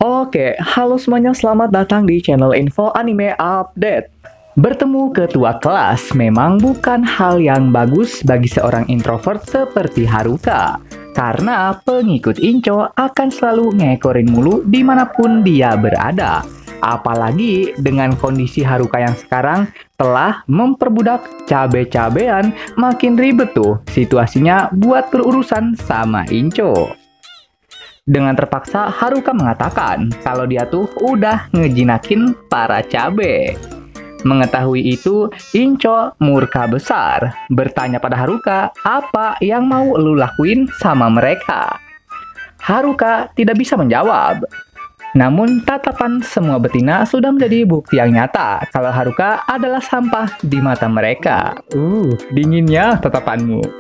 Oke, halo semuanya, selamat datang di channel Info Anime Update. Bertemu ketua kelas memang bukan hal yang bagus bagi seorang introvert seperti Haruka. Karena pengikut Inco akan selalu ngekorin mulu dimanapun dia berada. Apalagi dengan kondisi Haruka yang sekarang telah memperbudak cabe-cabean, makin ribet tuh situasinya buat berurusan sama Inco. Dengan terpaksa Haruka mengatakan kalau dia tuh udah ngejinakin para cabe. Mengetahui itu, Inco murka besar, bertanya pada Haruka apa yang mau lu lakuin sama mereka. Haruka tidak bisa menjawab. Namun tatapan semua betina sudah menjadi bukti yang nyata kalau Haruka adalah sampah di mata mereka. Dinginnya tatapanmu.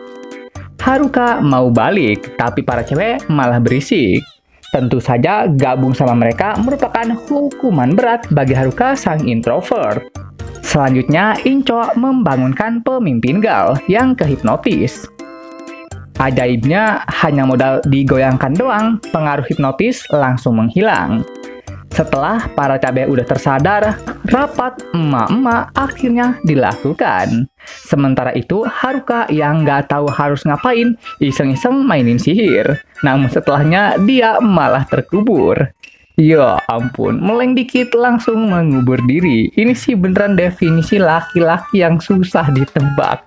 Haruka mau balik, tapi para cewek malah berisik. Tentu saja gabung sama mereka merupakan hukuman berat bagi Haruka sang introvert. Selanjutnya, Inco membangunkan pemimpin gal yang kehipnotis. Ajaibnya, hanya modal digoyangkan doang, pengaruh hipnotis langsung menghilang. Setelah para cabai udah tersadar, rapat emak-emak akhirnya dilakukan. Sementara itu, Haruka yang nggak tahu harus ngapain, iseng-iseng mainin sihir. Namun setelahnya, dia malah terkubur. Ya ampun, meleng dikit langsung mengubur diri. Ini sih beneran definisi laki-laki yang susah ditebak.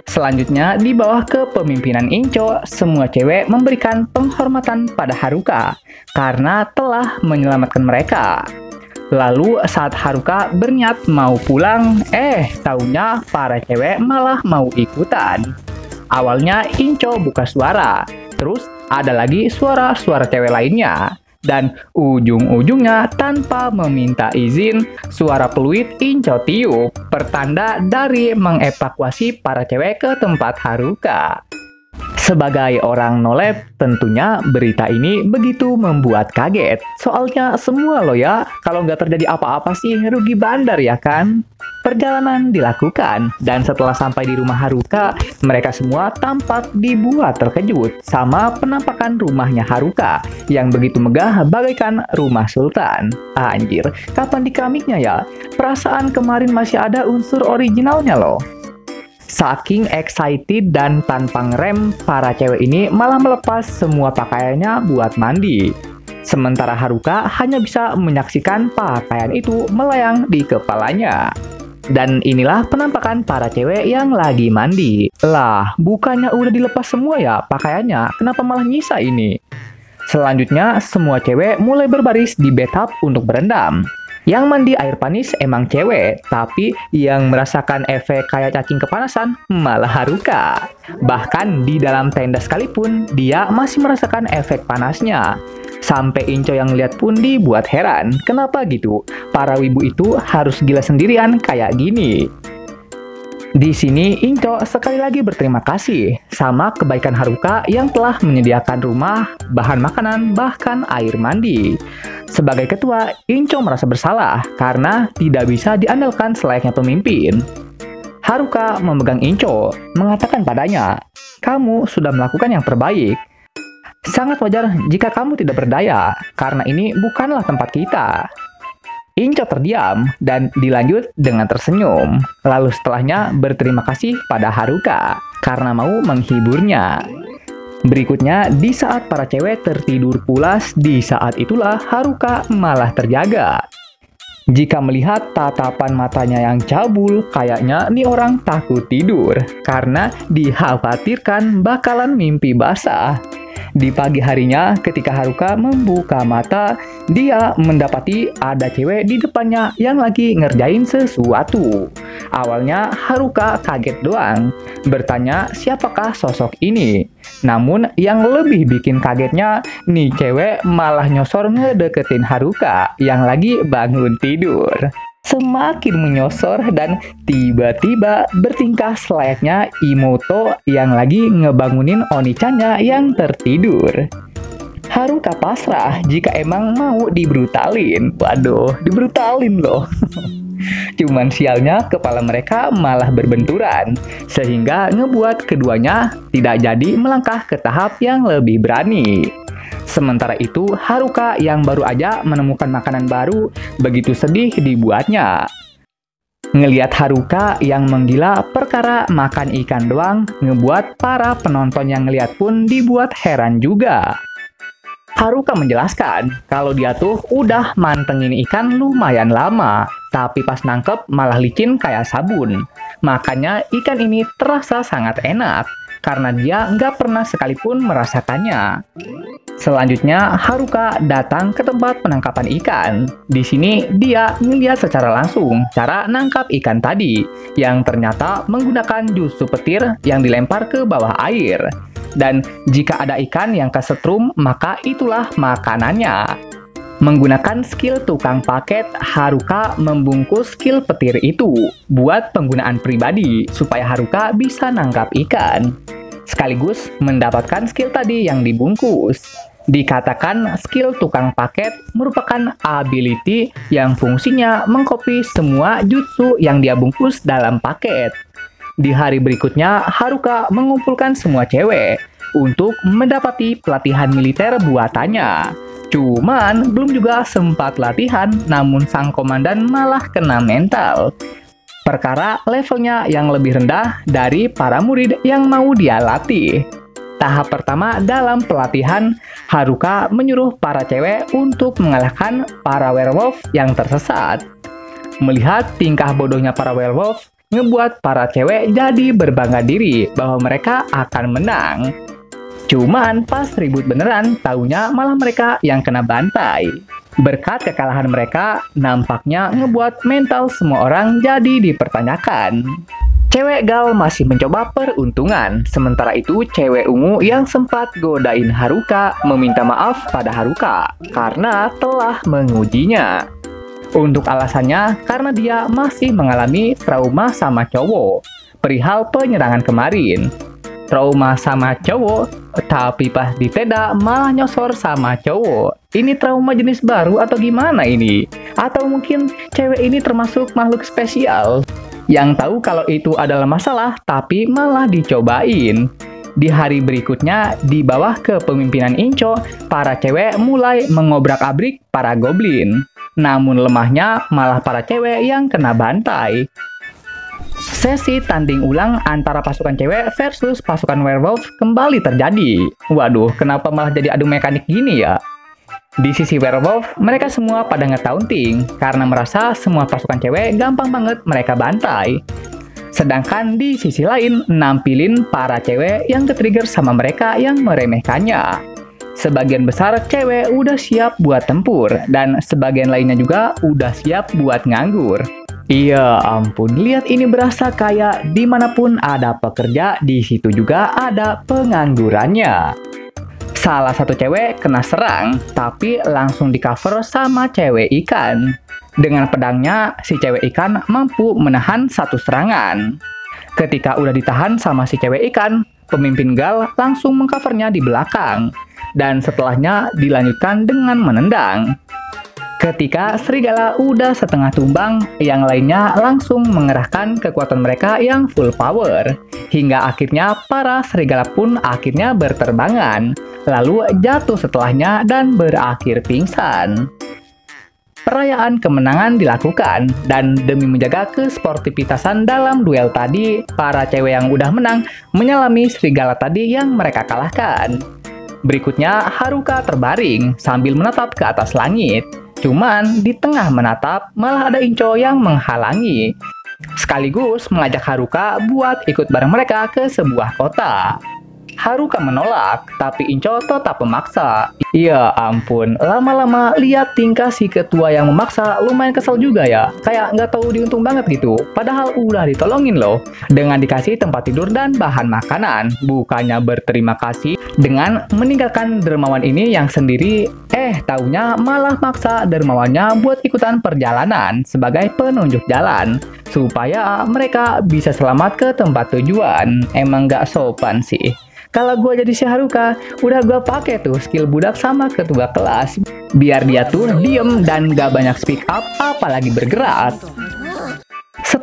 Selanjutnya, di bawah kepemimpinan Inco, semua cewek memberikan penghormatan pada Haruka karena telah menyelamatkan mereka. Lalu saat Haruka berniat mau pulang, taunya para cewek malah mau ikutan. Awalnya Inco buka suara, terus ada lagi suara-suara cewek lainnya. Dan ujung-ujungnya tanpa meminta izin, suara peluit Inco tiup, pertanda dari mengevakuasi para cewek ke tempat Haruka. Sebagai orang nolep, tentunya berita ini begitu membuat kaget. Soalnya semua lo ya, kalau nggak terjadi apa-apa sih rugi bandar ya kan? Perjalanan dilakukan, dan setelah sampai di rumah Haruka, mereka semua tampak dibuat terkejut sama penampakan rumahnya Haruka yang begitu megah bagaikan rumah sultan. Anjir, kapan dikamiknya ya? Perasaan kemarin masih ada unsur originalnya loh. Saking excited dan tanpa ngerem, para cewek ini malah melepas semua pakaiannya buat mandi. Sementara Haruka hanya bisa menyaksikan pakaian itu melayang di kepalanya. Dan inilah penampakan para cewek yang lagi mandi. Lah, bukannya udah dilepas semua ya pakaiannya, kenapa malah nyisa ini? Selanjutnya, semua cewek mulai berbaris di bathtub untuk berendam. Yang mandi air panis emang cewek, tapi yang merasakan efek kayak cacing kepanasan malah Haruka. Bahkan di dalam tenda sekalipun, dia masih merasakan efek panasnya. Sampai Inco yang lihat pun dibuat heran, kenapa gitu? Para wibu itu harus gila sendirian kayak gini. Di sini, Inco sekali lagi berterima kasih sama kebaikan Haruka yang telah menyediakan rumah, bahan makanan, bahkan air mandi. Sebagai ketua, Inco merasa bersalah karena tidak bisa diandalkan selayaknya pemimpin. Haruka memegang Inco, mengatakan padanya, "Kamu sudah melakukan yang terbaik. Sangat wajar jika kamu tidak berdaya, karena ini bukanlah tempat kita." Inco terdiam dan dilanjut dengan tersenyum. Lalu setelahnya berterima kasih pada Haruka karena mau menghiburnya. Berikutnya, di saat para cewek tertidur pulas, di saat itulah Haruka malah terjaga. Jika melihat tatapan matanya yang cabul, kayaknya nih orang takut tidur karena dikhawatirkan bakalan mimpi basah. Di pagi harinya, ketika Haruka membuka mata, dia mendapati ada cewek di depannya yang lagi ngerjain sesuatu. Awalnya Haruka kaget doang, bertanya siapakah sosok ini. Namun yang lebih bikin kagetnya, nih cewek malah nyosor ngedeketin Haruka yang lagi bangun tidur. Semakin menyosor dan tiba-tiba bertingkah selayaknya Imoto yang lagi ngebangunin Oni-channya yang tertidur. Haruka pasrah jika emang mau dibrutalin. Waduh, dibrutalin loh. Cuman sialnya kepala mereka malah berbenturan, sehingga ngebuat keduanya tidak jadi melangkah ke tahap yang lebih berani. Sementara itu, Haruka yang baru aja menemukan makanan baru begitu sedih dibuatnya. Ngeliat Haruka yang menggila perkara makan ikan doang, ngebuat para penonton yang ngeliat pun dibuat heran juga. Haruka menjelaskan kalau dia tuh udah mantengin ikan lumayan lama, tapi pas nangkep malah licin kayak sabun. Makanya ikan ini terasa sangat enak, karena dia nggak pernah sekalipun merasakannya. Selanjutnya, Haruka datang ke tempat penangkapan ikan. Di sini, dia ngeliat secara langsung cara nangkap ikan tadi, yang ternyata menggunakan jutsu petir yang dilempar ke bawah air. Dan jika ada ikan yang kesetrum, maka itulah makanannya. Menggunakan skill tukang paket, Haruka membungkus skill petir itu buat penggunaan pribadi, supaya Haruka bisa nangkap ikan. Sekaligus mendapatkan skill tadi yang dibungkus. Dikatakan skill tukang paket merupakan ability yang fungsinya mengcopy semua jutsu yang dia bungkus dalam paket. Di hari berikutnya, Haruka mengumpulkan semua cewek untuk mendapati pelatihan militer buatannya. Cuman belum juga sempat latihan, namun sang komandan malah kena mental. Perkara levelnya yang lebih rendah dari para murid yang mau dia latih. Tahap pertama dalam pelatihan, Haruka menyuruh para cewek untuk mengalahkan para werewolf yang tersesat. Melihat tingkah bodohnya para werewolf, ngebuat para cewek jadi berbangga diri bahwa mereka akan menang. Cuman pas ribut beneran, taunya malah mereka yang kena bantai. Berkat kekalahan mereka, nampaknya ngebuat mental semua orang jadi dipertanyakan. Cewek gal masih mencoba peruntungan, sementara itu cewek ungu yang sempat godain Haruka meminta maaf pada Haruka karena telah mengujinya. Untuk alasannya, karena dia masih mengalami trauma sama cowok, perihal penyerangan kemarin. Trauma sama cowok, tapi pas diteda malah nyosor sama cowok. Ini trauma jenis baru atau gimana ini? Atau mungkin cewek ini termasuk makhluk spesial yang tahu kalau itu adalah masalah, tapi malah dicobain. Di hari berikutnya, di bawah kepemimpinan Incho, para cewek mulai mengobrak-abrik para goblin. Namun lemahnya malah para cewek yang kena bantai. Sesi tanding ulang antara pasukan cewek versus pasukan werewolf kembali terjadi. Waduh, kenapa malah jadi adu mekanik gini ya? Di sisi werewolf, mereka semua pada nge-taunting karena merasa semua pasukan cewek gampang banget mereka bantai. Sedangkan di sisi lain, nampilin para cewek yang ke-trigger sama mereka yang meremehkannya. Sebagian besar cewek udah siap buat tempur, dan sebagian lainnya juga udah siap buat nganggur. Iya ampun, lihat ini berasa kayak dimanapun ada pekerja, di situ juga ada penganggurannya. Salah satu cewek kena serang, tapi langsung di-cover sama cewek ikan. Dengan pedangnya, si cewek ikan mampu menahan satu serangan. Ketika udah ditahan sama si cewek ikan, pemimpin gal langsung mengcovernya di belakang. Dan setelahnya dilanjutkan dengan menendang. Ketika serigala udah setengah tumbang, yang lainnya langsung mengerahkan kekuatan mereka yang full power. Hingga akhirnya para serigala pun akhirnya berterbangan, lalu jatuh setelahnya dan berakhir pingsan. Perayaan kemenangan dilakukan, dan demi menjaga kesportivitasan dalam duel tadi, para cewek yang udah menang menyalami serigala tadi yang mereka kalahkan. Berikutnya, Haruka terbaring sambil menatap ke atas langit. Cuman di tengah menatap malah ada Incho yang menghalangi, sekaligus mengajak Haruka buat ikut bareng mereka ke sebuah kota. Haruka menolak, tapi Incho tetap memaksa. Ya ampun, lama-lama lihat tingkah si ketua yang memaksa lumayan kesel juga ya. Kayak nggak tahu diuntung banget gitu. Padahal udah ditolongin loh, dengan dikasih tempat tidur dan bahan makanan. Bukannya berterima kasih dengan meninggalkan dermawan ini yang sendiri, taunya malah maksa dermawannya buat ikutan perjalanan sebagai penunjuk jalan, supaya mereka bisa selamat ke tempat tujuan. Emang nggak sopan sih. Kalau gue jadi si Haruka, udah gue pakai tuh skill budak sama ketua kelas, biar dia tuh diem dan gak banyak speak up, apalagi bergerak.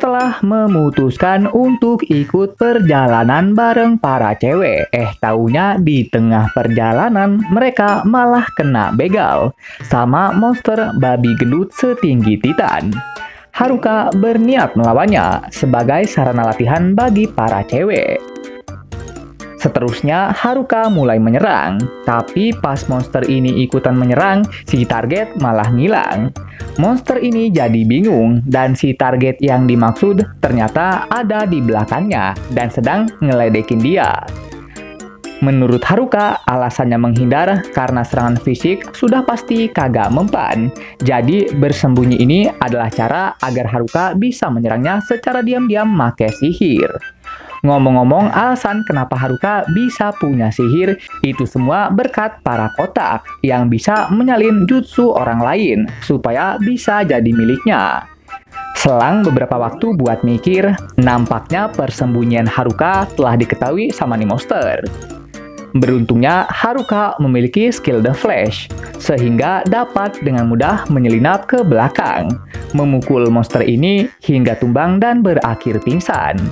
setelah memutuskan untuk ikut perjalanan bareng para cewek. Taunya di tengah perjalanan mereka malah kena begal sama monster babi gendut setinggi Titan. Haruka berniat melawannya sebagai sarana latihan bagi para cewek. Seterusnya, Haruka mulai menyerang, tapi pas monster ini ikutan menyerang, si target malah ngilang. Monster ini jadi bingung, dan si target yang dimaksud ternyata ada di belakangnya dan sedang ngeledekin dia. Menurut Haruka, alasannya menghindar karena serangan fisik sudah pasti kagak mempan. Jadi, bersembunyi ini adalah cara agar Haruka bisa menyerangnya secara diam-diam make sihir. Ngomong-ngomong, alasan kenapa Haruka bisa punya sihir itu semua berkat para kotak yang bisa menyalin jutsu orang lain supaya bisa jadi miliknya. Selang beberapa waktu buat mikir, nampaknya persembunyian Haruka telah diketahui sama nih monster. Beruntungnya, Haruka memiliki skill The Flash, sehingga dapat dengan mudah menyelinap ke belakang, memukul monster ini hingga tumbang dan berakhir pingsan.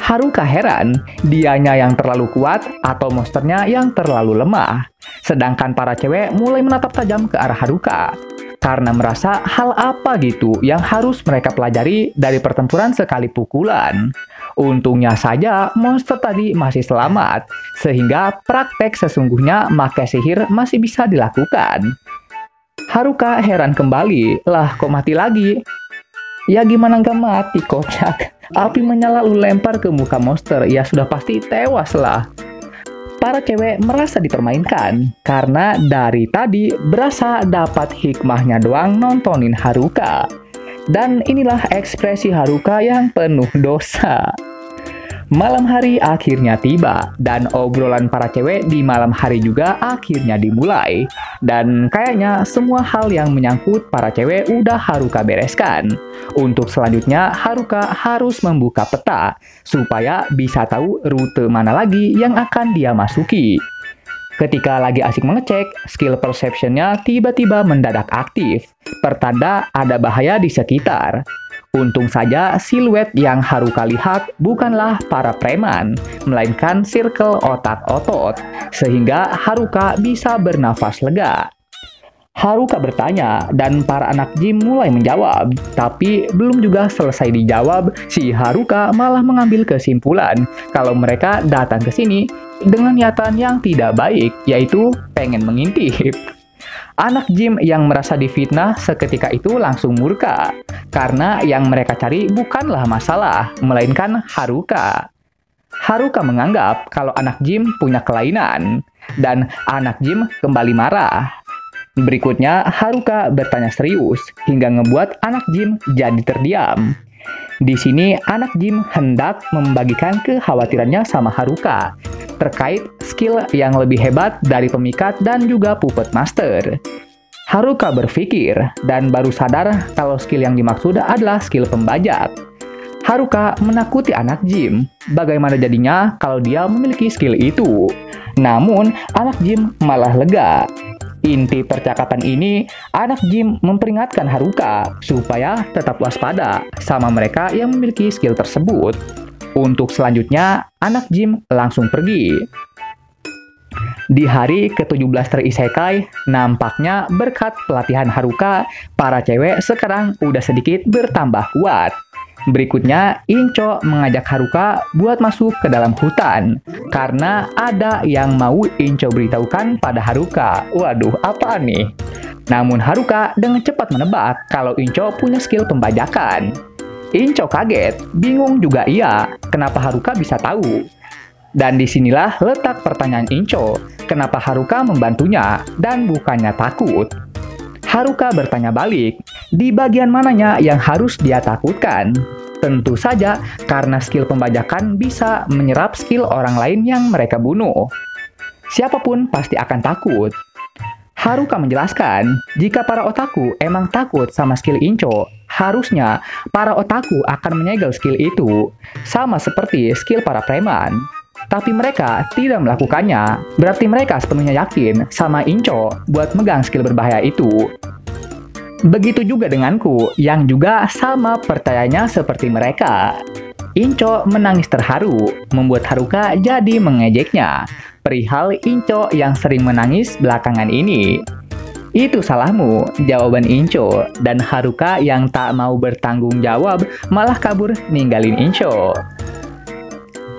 Haruka heran, dianya yang terlalu kuat atau monsternya yang terlalu lemah. Sedangkan para cewek mulai menatap tajam ke arah Haruka, karena merasa hal apa gitu yang harus mereka pelajari dari pertempuran sekali pukulan. Untungnya saja monster tadi masih selamat, sehingga praktek sesungguhnya make sihir masih bisa dilakukan. Haruka heran kembali, lah kok mati lagi? Ya gimana nggak mati, kocak? Api menyala lu lempar ke muka monster, ya sudah pasti tewas lah. Para cewek merasa dipermainkan, karena dari tadi berasa dapat hikmahnya doang nontonin Haruka. Dan inilah ekspresi Haruka yang penuh dosa. Malam hari akhirnya tiba, dan obrolan para cewek di malam hari juga akhirnya dimulai. Dan kayaknya semua hal yang menyangkut para cewek udah Haruka bereskan. Untuk selanjutnya, Haruka harus membuka peta, supaya bisa tahu rute mana lagi yang akan dia masuki. Ketika lagi asik mengecek, skill perception-nya tiba-tiba mendadak aktif, pertanda ada bahaya di sekitar. Untung saja siluet yang Haruka lihat bukanlah para preman, melainkan circle otak-otot, sehingga Haruka bisa bernafas lega. Haruka bertanya, dan para anak gym mulai menjawab, tapi belum juga selesai dijawab, si Haruka malah mengambil kesimpulan kalau mereka datang ke sini dengan niatan yang tidak baik, yaitu pengen mengintip. Anak gym yang merasa difitnah seketika itu langsung murka, karena yang mereka cari bukanlah masalah, melainkan Haruka. Haruka menganggap kalau anak gym punya kelainan, dan anak gym kembali marah. Berikutnya, Haruka bertanya serius, hingga ngebuat anak gym jadi terdiam. Di sini, anak gym hendak membagikan kekhawatirannya sama Haruka, terkait skill yang lebih hebat dari pemikat dan juga puppet master. Haruka berpikir dan baru sadar kalau skill yang dimaksud adalah skill pembajak. Haruka menakuti anak gym. Bagaimana jadinya kalau dia memiliki skill itu? Namun, anak gym malah lega. Inti percakapan ini, anak gym memperingatkan Haruka supaya tetap waspada sama mereka yang memiliki skill tersebut. Untuk selanjutnya, anak gym langsung pergi. Di hari ke-17 terisekai, nampaknya berkat pelatihan Haruka, para cewek sekarang udah sedikit bertambah kuat. Berikutnya, Incho mengajak Haruka buat masuk ke dalam hutan, karena ada yang mau Incho beritahukan pada Haruka. Waduh, apaan nih? Namun Haruka dengan cepat menebak kalau Incho punya skill pembajakan. Incho kaget, bingung juga ia, kenapa Haruka bisa tahu. Dan disinilah letak pertanyaan Incho, kenapa Haruka membantunya dan bukannya takut. Haruka bertanya balik, di bagian mananya yang harus dia takutkan? Tentu saja karena skill pembajakan bisa menyerap skill orang lain yang mereka bunuh. Siapapun pasti akan takut. Haruka menjelaskan, jika para otaku emang takut sama skill Incho, harusnya para otaku akan menyegel skill itu, sama seperti skill para preman. Tapi mereka tidak melakukannya, berarti mereka sepenuhnya yakin sama Incho buat megang skill berbahaya itu. Begitu juga denganku, yang juga sama percayanya seperti mereka. Inco menangis terharu, membuat Haruka jadi mengejeknya. Perihal Inco yang sering menangis belakangan ini. Itu salahmu, jawaban Inco, dan Haruka yang tak mau bertanggung jawab malah kabur ninggalin Inco.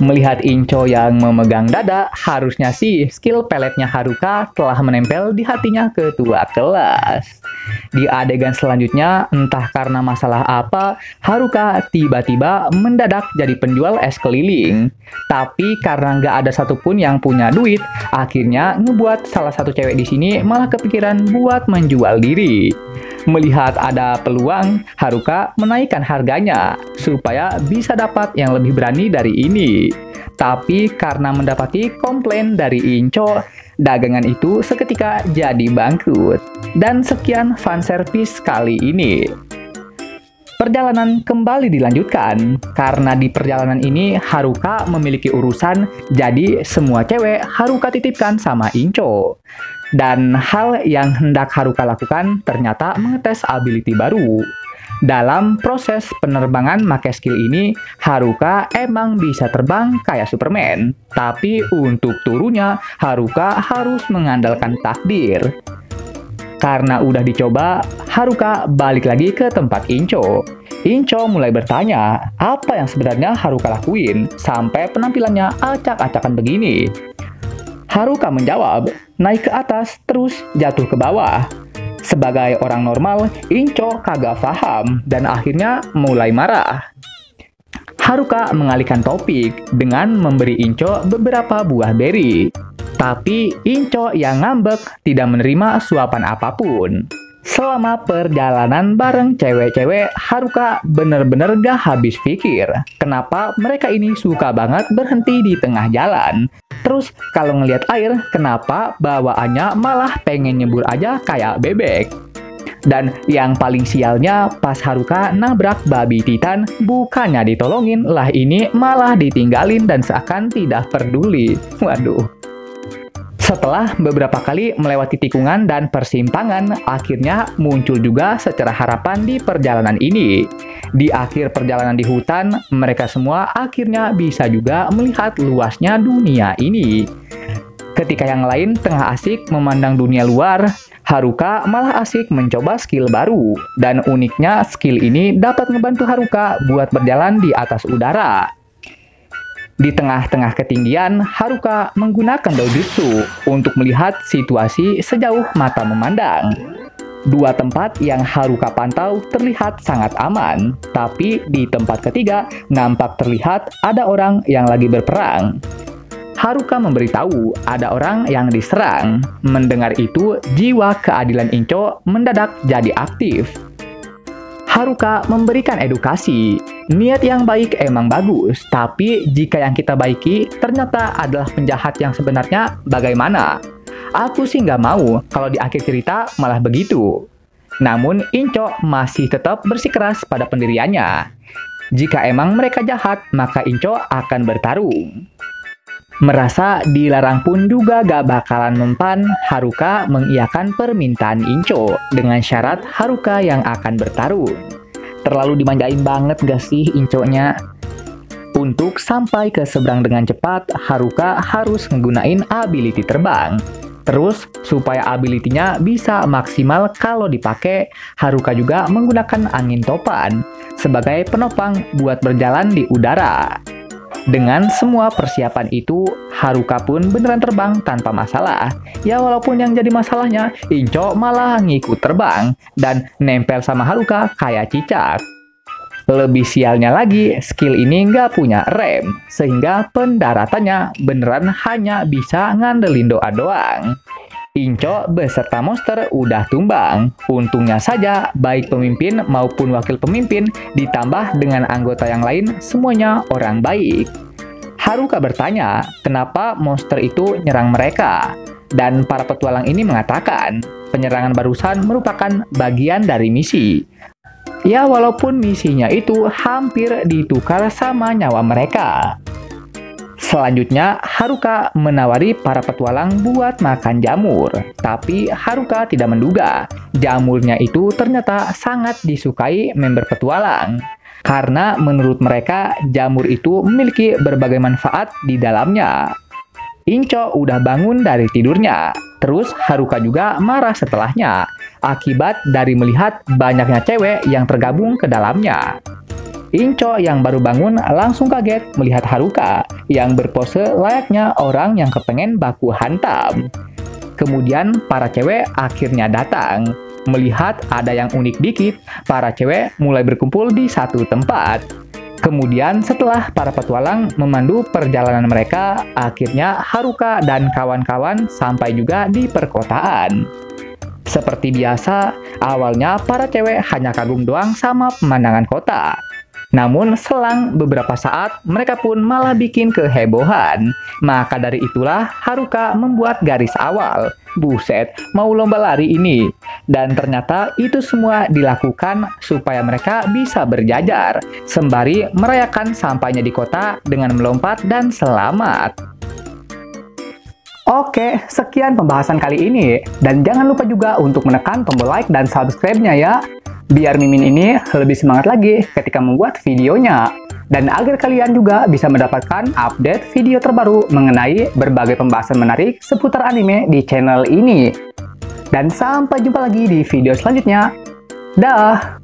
Melihat Inco yang memegang dada, harusnya sih skill peletnya Haruka telah menempel di hatinya ketua kelas. Di adegan selanjutnya, entah karena masalah apa, Haruka tiba-tiba mendadak jadi penjual es keliling. Tapi karena nggak ada satupun yang punya duit, akhirnya ngebuat salah satu cewek di sini malah kepikiran buat menjual diri. Melihat ada peluang, Haruka menaikkan harganya supaya bisa dapat yang lebih berani dari ini. Tapi karena mendapati komplain dari Inco, dagangan itu seketika jadi bangkrut. Dan sekian fanservice kali ini. Perjalanan kembali dilanjutkan. Karena di perjalanan ini Haruka memiliki urusan, jadi semua cewek Haruka titipkan sama Inco. Dan hal yang hendak Haruka lakukan ternyata mengetes ability baru. Dalam proses penerbangan make skill ini, Haruka emang bisa terbang kayak Superman. Tapi untuk turunnya, Haruka harus mengandalkan takdir. Karena udah dicoba, Haruka balik lagi ke tempat Inco. Inco mulai bertanya, apa yang sebenarnya Haruka lakuin sampai penampilannya acak-acakan begini. Haruka menjawab, naik ke atas terus jatuh ke bawah. Sebagai orang normal, Inco kagak paham dan akhirnya mulai marah. Haruka mengalihkan topik dengan memberi Inco beberapa buah beri. Tapi Inco yang ngambek tidak menerima suapan apapun. Selama perjalanan bareng cewek-cewek, Haruka bener-bener gak habis pikir. Kenapa mereka ini suka banget berhenti di tengah jalan. Terus kalau ngelihat air, kenapa bawaannya malah pengen nyebur aja kayak bebek. Dan yang paling sialnya pas Haruka nabrak babi Titan, bukannya ditolongin, lah ini malah ditinggalin dan seakan tidak peduli. Waduh. Setelah beberapa kali melewati tikungan dan persimpangan, akhirnya muncul juga secerah harapan di perjalanan ini. Di akhir perjalanan di hutan, mereka semua akhirnya bisa juga melihat luasnya dunia ini. Ketika yang lain tengah asik memandang dunia luar, Haruka malah asik mencoba skill baru. Dan uniknya skill ini dapat membantu Haruka buat berjalan di atas udara. Di tengah-tengah ketinggian, Haruka menggunakan Doujutsu untuk melihat situasi sejauh mata memandang. Dua tempat yang Haruka pantau terlihat sangat aman, tapi di tempat ketiga nampak terlihat ada orang yang lagi berperang. Haruka memberitahu ada orang yang diserang. Mendengar itu, jiwa keadilan Inco mendadak jadi aktif. Haruka memberikan edukasi. Niat yang baik emang bagus, tapi jika yang kita baiki ternyata adalah penjahat yang sebenarnya, bagaimana? Aku sih nggak mau kalau di akhir cerita malah begitu. Namun Inco masih tetap bersikeras pada pendiriannya. Jika emang mereka jahat, maka Inco akan bertarung. Merasa dilarang pun juga gak bakalan mempan, Haruka mengiyakan permintaan Inco dengan syarat Haruka yang akan bertarung. Terlalu dimanjain banget gak sih Inco-nya? Untuk sampai ke seberang dengan cepat, Haruka harus menggunakan ability terbang. Terus, supaya ability-nya bisa maksimal kalau dipakai, Haruka juga menggunakan angin topan sebagai penopang buat berjalan di udara. Dengan semua persiapan itu, Haruka pun beneran terbang tanpa masalah. Ya walaupun yang jadi masalahnya, Inco malah ngikut terbang dan nempel sama Haruka kayak cicak. Lebih sialnya lagi, skill ini nggak punya rem, sehingga pendaratannya beneran hanya bisa ngandelin doa doang. Inco beserta monster udah tumbang. Untungnya saja, baik pemimpin maupun wakil pemimpin ditambah dengan anggota yang lain semuanya orang baik. Haruka bertanya, kenapa monster itu nyerang mereka? Dan para petualang ini mengatakan, penyerangan barusan merupakan bagian dari misi. Ya walaupun misinya itu hampir ditukar sama nyawa mereka. Selanjutnya, Haruka menawari para petualang buat makan jamur. Tapi Haruka tidak menduga, jamurnya itu ternyata sangat disukai member petualang. Karena menurut mereka, jamur itu memiliki berbagai manfaat di dalamnya. Incho udah bangun dari tidurnya. Terus Haruka juga marah setelahnya, akibat dari melihat banyaknya cewek yang tergabung ke dalamnya. Incho yang baru bangun langsung kaget melihat Haruka yang berpose layaknya orang yang kepengen baku hantam. Kemudian para cewek akhirnya datang. Melihat ada yang unik dikit, para cewek mulai berkumpul di satu tempat. Kemudian setelah para petualang memandu perjalanan mereka, akhirnya Haruka dan kawan-kawan sampai juga di perkotaan. Seperti biasa, awalnya para cewek hanya kagum doang sama pemandangan kota. Namun selang beberapa saat, mereka pun malah bikin kehebohan. Maka dari itulah Haruka membuat garis awal. Buset, mau lomba lari ini. Dan ternyata itu semua dilakukan supaya mereka bisa berjajar, sembari merayakan sampainya di kota dengan melompat dan selamat. Oke, sekian pembahasan kali ini. Dan jangan lupa juga untuk menekan tombol like dan subscribe-nya ya. Biar Mimin ini lebih semangat lagi ketika membuat videonya. Dan agar kalian juga bisa mendapatkan update video terbaru mengenai berbagai pembahasan menarik seputar anime di channel ini. Dan sampai jumpa lagi di video selanjutnya. Dah!